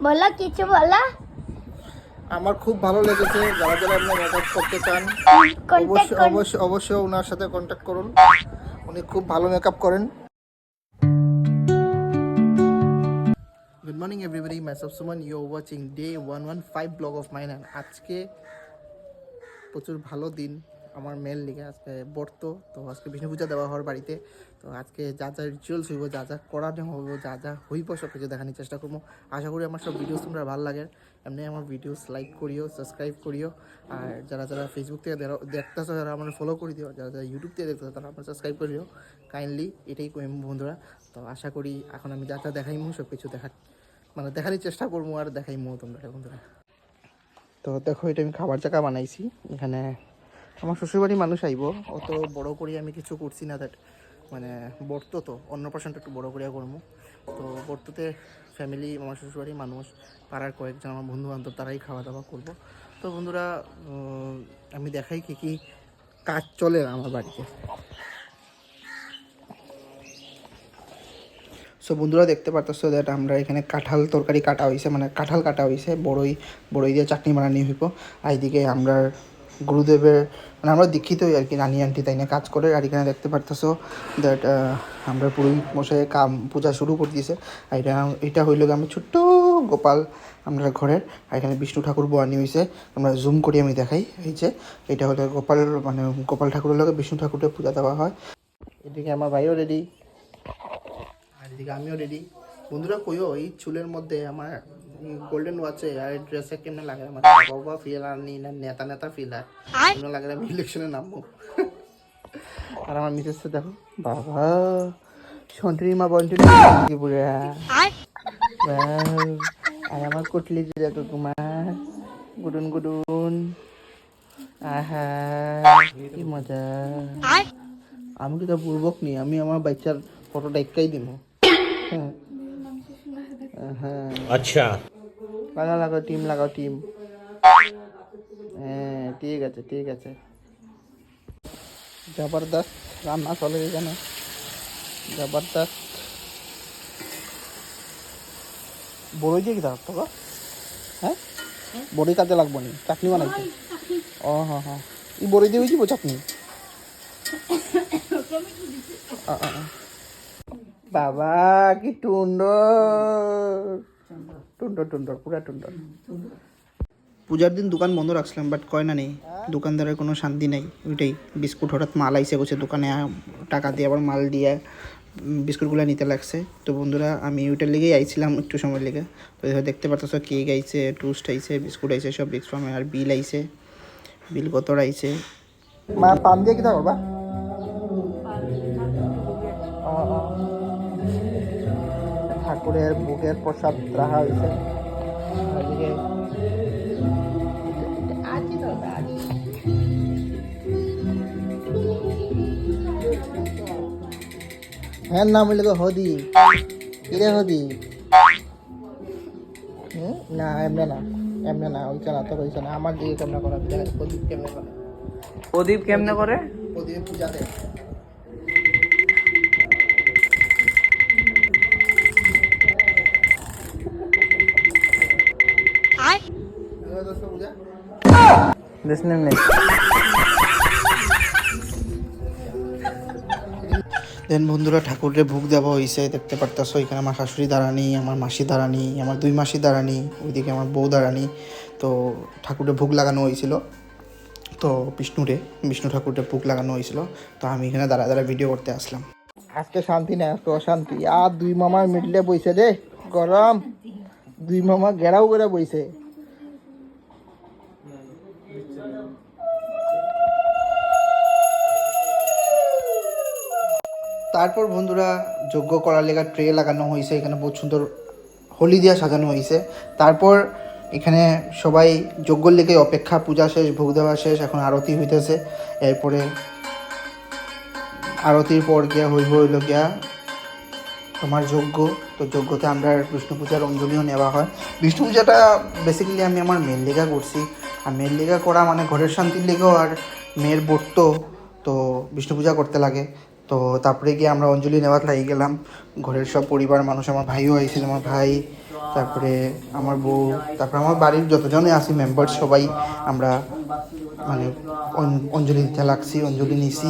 বলো কিছু বলো। আমার খুব ভালো লেগেছে। যারা যারা আপনি মেকআপ করতে চান অবশ্যই ওনার সাথে কন্ট্যাক্ট করুন। উনি খুব ভালো মেকআপ করেন। Good morning everybody, myself Suman, you are watching day 115 blog of mine. আজকে প্রচুর ভালো দিন আমার মেয়ের লিগে। আজকে ব্রত, তো আজকে বিষ্ণু পূজা দেওয়া হওয়ার বাড়িতে। তো আজকে যা যা রিচুয়ালস হইব, যা যা করানো হইব, যা যা হইব সব কিছু দেখানোর চেষ্টা করবো। আশা করি আমার সব ভিডিওস তোমরা ভালো লাগে। এমনি আমার ভিডিওস লাইক করিও, সাবস্ক্রাইব করিও। আর যারা যারা ফেসবুক থেকে দেখতেছো, যারা আমার ফলো করে দিও, যারা যারা ইউটিউব থেকে দেখতেছো তারা আমার সাবস্ক্রাইব করিও কাইন্ডলি। এটাই কই বন্ধুরা। তো আশা করি এখন আমি যা যা দেখাইমু সব কিছু দেখানোর চেষ্টা করবো আর দেখাইমু তোমরা বন্ধুরা। তো দেখো, এটা আমি খাবার জায়গা বানাইছি। এখানে আমার শ্বশুরবাড়ির মানুষ আইব, অত বড় করে আমি কিছু করছি না। দ্যাট ব্রত তো অন্নপ্রাশনটা একটু বড় করিয়া করবো। তো ব্রততে ফ্যামিলি, আমার শ্বশুরবাড়ির মানুষ, পাড়ার কয়েকজন আমার বন্ধু বান্ধব, তারাই খাওয়া দাওয়া করবো। তো বন্ধুরা, আমি দেখাই কী কী কাজ চলে আমার বাড়িতে। সো বন্ধুরা, দেখতে পারতেছো দ্যাট আমরা এখানে কাঁঠাল তরকারি কাটা হয়েছে, কাঁঠাল কাটা হয়েছে, বড়ই দিয়ে চাটনি বানানি হইব। আর এইদিকে আমরা গুরুদেবের আমরা দীক্ষিতই আর কি, নানি আন্টি তাই না কাজ করে। আর এখানে দেখতে পারতেছো দ্যাট আমরা পুরোহিত মশাই পূজা শুরু করে দিয়েছে। আর এটা হইল আমি ছোট্ট গোপাল আমরা ঘরের। আর এখানে বিষ্ণু ঠাকুর বোয়ানি হয়েছে, আমরা জুম করি আমি দেখাই। এই যে এটা হলো গোপাল ঠাকুরের লগে বিষ্ণু ঠাকুরের পূজা দেওয়া হয়। এদিকে আমার ভাইও রেডি, আর এদিকে আমিও রেডি। বন্ধুরা কইও এই চুলের মধ্যে আমার গোল্ডেন ওয়াচে আর ড্রেসে কেমনে লাগে, আমার বাবা ফিল আর নি না নেতা নেতা ফিল আর কেমন লাগে আমি ইলেকশনে নামবো। আর আমার মিসেস দেখো, বাবা সন্টরি মা বন্টরি পুরা। আর আমার কুটলি দেখো কুমার, গুডুন গুডুন, আহা কি মজা। আমি কিন্তু পূর্বক নি, আমি আমার বাচ্চার ফটোটা একটাই দিব। হ্যাঁ আচ্ছা, লাগাও টিম। হ্যাঁ ঠিক আছে। জবরদস্ত রান্না চলে এখানে, জবরদস্ত। বড়ই দিয়ে কি থাকতো গো? হ্যাঁ বড়ি কাজে লাগবো নি, চাটনি বানাইতে। ও হ্যাঁ, এই বড়ি দিয়ে দিব চাটনি। বাবা কি টুন্ডর পুরা টুন্ডর। পূজার দিন দোকান বন্ধ রাখছিলাম, বাট কয় না নেই, দোকানদারের কোনো শান্তি নেই। ওইটাই বিস্কুট হঠাৎ মাল আইসে বসে দোকানে, টাকা দিয়ে আবার মাল দিয়ে বিস্কুটগুলো নিতে লাগছে। তো বন্ধুরা, আমি ওইটার লেগেই আইছিলাম একটু সময় লেগে। তো দেখতে পাচ্ছ কেক আইছে, টোস্ট আইছে, বিস্কুট আইছে, সব বিস্কুট। আর বিল আইছে, বিল কত আইছে। মা পান দিয়ে কি করবা? ঠাকুরের ভোগের প্রসাদ রাখা হয়েছে। হ্যাঁ নাম হইলে হদি, কিরে হদি। না এমনি না ওইটা না, তোর ওইটা না, আমার দিকে কেমনে করা প্রদীপ কেমনে করে। প্রদীপ পূজাতে দেন বন্ধুরা, ঠাকুরের ভোগ দেওয়া হয়েছে। দেখতে পারতেছো এখানে আমার শাশুড়ি দাঁড়ানি, আমার মাসি দাঁড়ানি, আমার 2 মাসি দাঁড়ানি, ওইদিকে আমার বউ দাঁড়ানি। তো ঠাকুরের ভোগ লাগানো হয়েছিল। তো বিষ্ণু ঠাকুরের ভোগ লাগানো হয়েছিল। তো আমি এখানে দাঁড়া ভিডিও করতে আসলাম। আজকে শান্তি নেই, আজকে অশান্তি। আর 2 মামা মিটলে বইছে রে, গরম 2 মামা ঘেরাও করে বইছে। তারপর বন্ধুরা, যজ্ঞ করার লেগা ট্রে লাগানো হয়েছে, এখানে বহুত সুন্দর হোলি দিয়া সাজানো হয়েছে। তারপর এখানে সবাই যজ্ঞর লেগে অপেক্ষা, পূজা শেষ, ভোগ দেওয়া শেষ, এখন আরতি হইতেছে। এরপরে আরতির পর হইল গিয়া তোমার যজ্ঞ। তো যজ্ঞতে আমরা বিষ্ণু পূজার অঞ্জলিও নেওয়া হয়। বিষ্ণু পূজাটা বেসিক্যালি আমি আমার মেয়ের লেগা করছি। আর মেয়ের লেগা করা ঘরের শান্তির লেগেও, আর মেয়ের ব্রত, তো বিষ্ণু পূজা করতে লাগে। তো তারপরে গিয়ে আমরা অঞ্জলি নেওয়ার লাগিয়ে গেলাম। ঘরের সব পরিবার মানুষ, আমার ভাইও আইছিল, আমার ভাই, তারপরে আমার বউ, তারপরে আমার বাড়ির যতজনে আছি মেম্বার সবাই আমরা মানে অঞ্জলি দিতে লাগছি, অঞ্জলি নিছি।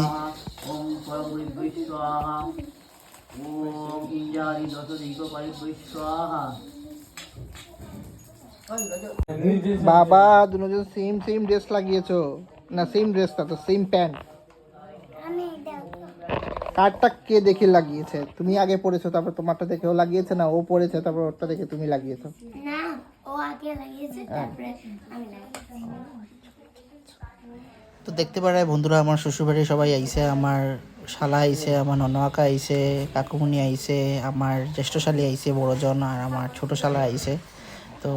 বাবা দুজন সেম সেম ড্রেস লাগিয়েছো না? সেম ড্রেস না তো, সেম প্যান্ট। কারটা কে দেখে লাগিয়েছে? তুমি আগে পড়েছো তারপর তোমারটা দেখে ও লাগিয়েছে, না ও পড়েছে তারপর ওরটা দেখে তুমি লাগিয়েছো? না, ও আগে লাগিয়েছে তারপরে আমি লাগিয়েছি। তো দেখতে পারায় বন্ধুরা, আমার শ্বশুরবাড়ির সবাই আইছে, আমার শালা আইছে, আমার ননকাকা আইছে, কাকুমণি আইছে, আমার জ্যেষ্ঠ শালি আইছে বড়জন, আর আমার ছোট শালা আইছে। তো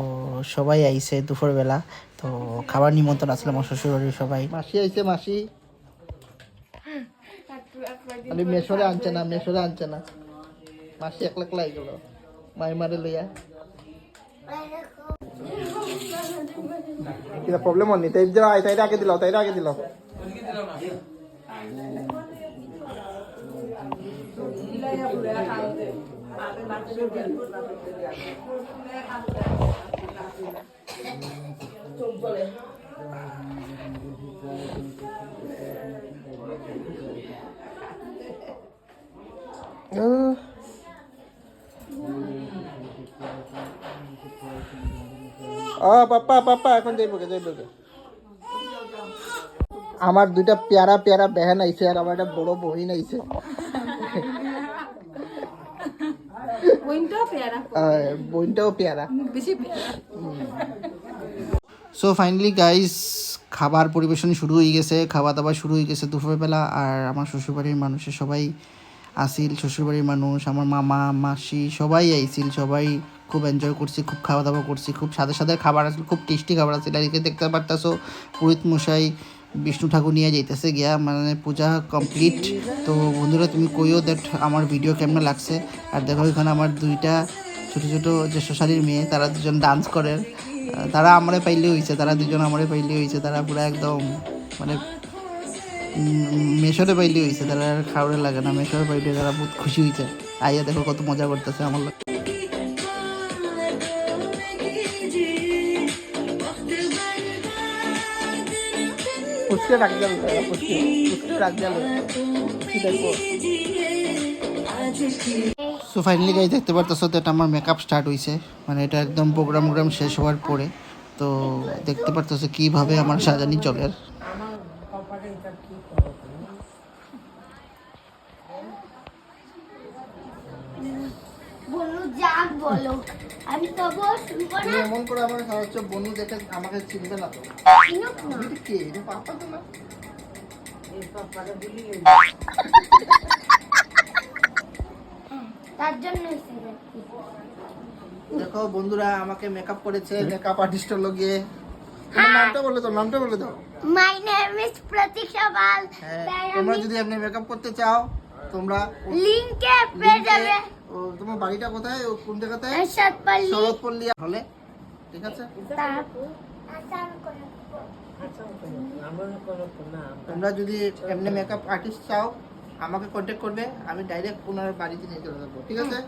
সবাই আইছে দুপুরবেলা। তো খাবার নিমন্ত্রণ আসলে আমার শ্বশুরবাড়ির সবাই। মাসি আইছে, মাসি খালি মেশরে আনছে না, মেশরে আনছে না, মাসি একলা একলাই গেল মাইমারে লইয়া। কিনা প্রবলেম হয়নি? তাই তাইরা আগে দিলাও, তাইরা আগে দিলাও। পাপা পাপা এখন যাইব গে, যাইব গে। আমার দুইটা প্যারা প্যারা বেহেন আইছে আর আমার একটা বড় বহিন আইছে। বোনটাও পেয়ারা। সো ফাইনালি গাইস, খাবার পরিবেশন শুরু হয়ে গেছে, খাওয়া দাওয়া শুরু হয়ে গেছে দুপুরবেলা। আর আমার শ্বশুরবাড়ির মানুষের সবাই আসিল, শ্বশুরবাড়ির মানুষ, আমার মামা মাসি সবাই আইছিল, সবাই খুব এনজয় করছি, খুব খাওয়া দাওয়া করছি, খুব সাদা সাদা খাবার আসলে, খুব টেস্টি খাবার আছে। এদিকে দেখতে পারতাছো পুরোহিত মশাই বিষ্ণু ঠাকুর নিয়ে যাইতেছে গিয়া, মানে পূজা কমপ্লিট। তো বন্ধুরা তুমি কইও দ্যাট আমার ভিডিও কেমন লাগছে। আর দেখো এখানে আমার দুইটা ছোটো ছোটো জ্যেষ্ঠশালীর মেয়ে, তারা দুজন ডান্স করে। তারা আমারে পাইলে হয়েছে, তারা দুজন আমারে পাইলে হয়েছে, তারা পুরো একদম মানে মেশরে পাইলে হয়েছে, তারা আর খাওয়ারে লাগে না, মেশরে পাইলে তারা বহুত খুশি হয়েছে। আইয়া দেখো কত মজা করতেছে আমার লোক। পুষ্কে রাখ যাবে, পুষ্কে রাখ যাবে। সো ফাইনালি গাইস দেখতে পারতেছো তো, এটা আমার মেকআপ স্টার্ট হয়েছে, মানে এটা একদম প্রোগ্রাম শেষ হওয়ার পরে। তো দেখতে পারতেছো কিভাবে আমার সাজানি চলে। বলো আমি তবু শুনবো না। এমন করে আমার হচ্ছে বনু দেখে আমাকে চিনবে না তো? চিনুক না। এটা কে? এটা পাপা তো না। তার জন্য দেখো বন্ধুরা, আমাকে মেকআপ করেছে মেকআপ আর্টিস্ট হলো গিয়ে। তোমার নামটা বলে দাও, নামটা বলে দাও। মাই নেম ইজ প্রতীক্ষা পাল। তোমরা যদি আপনি মেকআপ করতে চাও, তোমরা লিংকে পেয়ে যাবে। তোমার বাড়িটা কোথায়? কোন জায়গাতে? শরৎপল্লী। শরৎপল্লী হলে, ঠিক আছে। তোমরা যদি এমনি মেকআপ আর্টিস্ট চাও, আমাকে কন্ট্যাক্ট করবে, আমি ডাইরেক্ট ওনার বাড়িতে নিয়ে চলে যাবো, ঠিক আছে।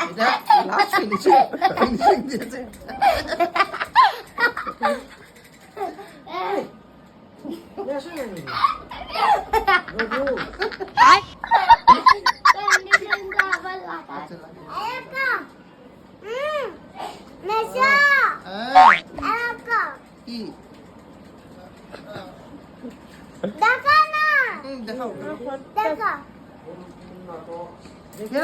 এটা লাস্ট ফিনিশিং দিয়েছে। কি দেখা না, দেখাও, দেখা দেখে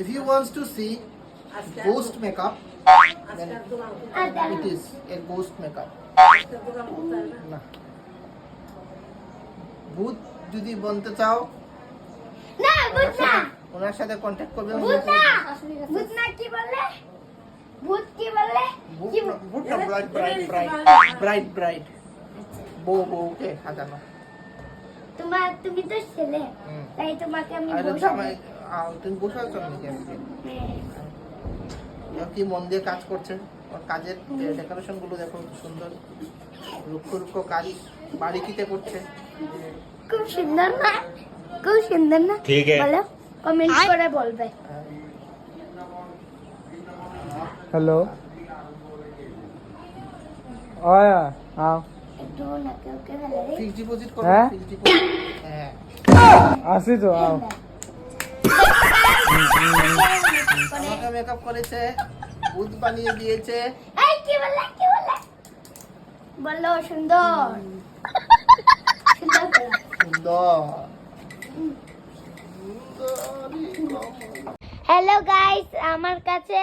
if you want to see ghost makeup, then it is a ghost makeup. না, ভূত যদি বলতে চাও, না ভূত না, ওনার সাথে কন্ট্যাক্ট করবে। ভূত না, ভূত না কি বললে? ভূত কি বললে? ভূত না, ব্রাইড ব্রাইড বউকে সাজানো। তুমি তো ছেলে, তাই তোমাকে আমি তুমি বসে আছো নাকি? কি মন দিয়ে কাজ করছে। ওর কাজের ডেকোরেশন গুলো দেখো সুন্দর, রুক্ষ রুক্ষ কাজ বারিকিতে করছে। খুব সুন্দর না? খুব সুন্দর না? ঠিক আছে। বলো, কমেন্ট করে বলবে। हेलो आया हाँ একটু নাকে ওকে ফেলে দিই। ফিক্সড ডিপোজিট করো, হ্যাঁ? Fixed deposit. হ্যাঁ, आशी तो आओ আমাকে মেকআপ করেছে, ভূত বানিয়ে দিয়েছে। এই কি বলে, কি বলে? বলো সুন্দর। সুন্দর করে। সুন্দর। হ্যালো গাইস, আমার কাছে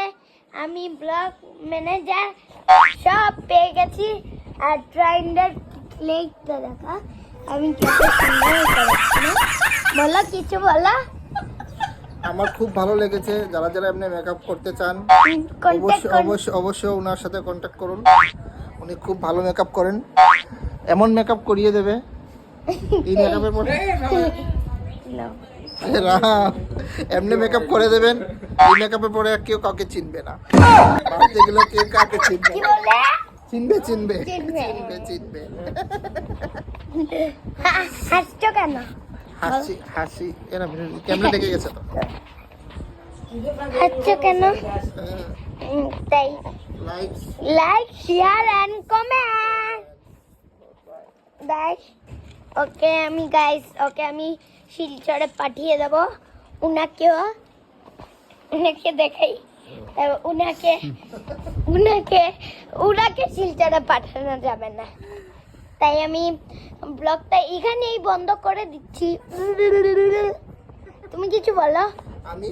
আমি ব্লগ ম্যানেজার সব পেয়ে গেছি। আর ট্রাইন্ডার ক্লিকটা দেখা আমি কত সুন্দর করেছি না? বলো কিছু বলো। আমার খুব ভালো লেগেছে। যারা যারা এমনি মেকআপ করতে চান কন্টাক্ট অবশ্যই ওনার সাথে কন্ট্যাক্ট করুন। উনি খুব ভালো মেকআপ করেন, এমন মেকআপ করিয়ে দেবে এই মেকআপের পরে এমনি মেকআপ করে দেবেন, এই মেকআপের পরে আর কেউ কাউকে চিনবে না। বাড়িতে গেলে কেউ কাকে চিনবে কি না। বলে? চিনবে চিনবে চিনবে। চিনবে চিনবে। হাসছো কেন? হাসি হাসি এরা ক্যামেরা দেখে গেছে তো। হাসছো কেন? তাই like like share and comment guys. Okay আমি গাইস, ওকে আমি শিলচরে পাঠিয়ে দেব। উনাকে দেখাই, উনাকে শিলচরে পাঠানো যাবে না, তাই আমি ব্লগটা এখানেই বন্ধ করে দিচ্ছি। তুমি কিছু বলো। আমি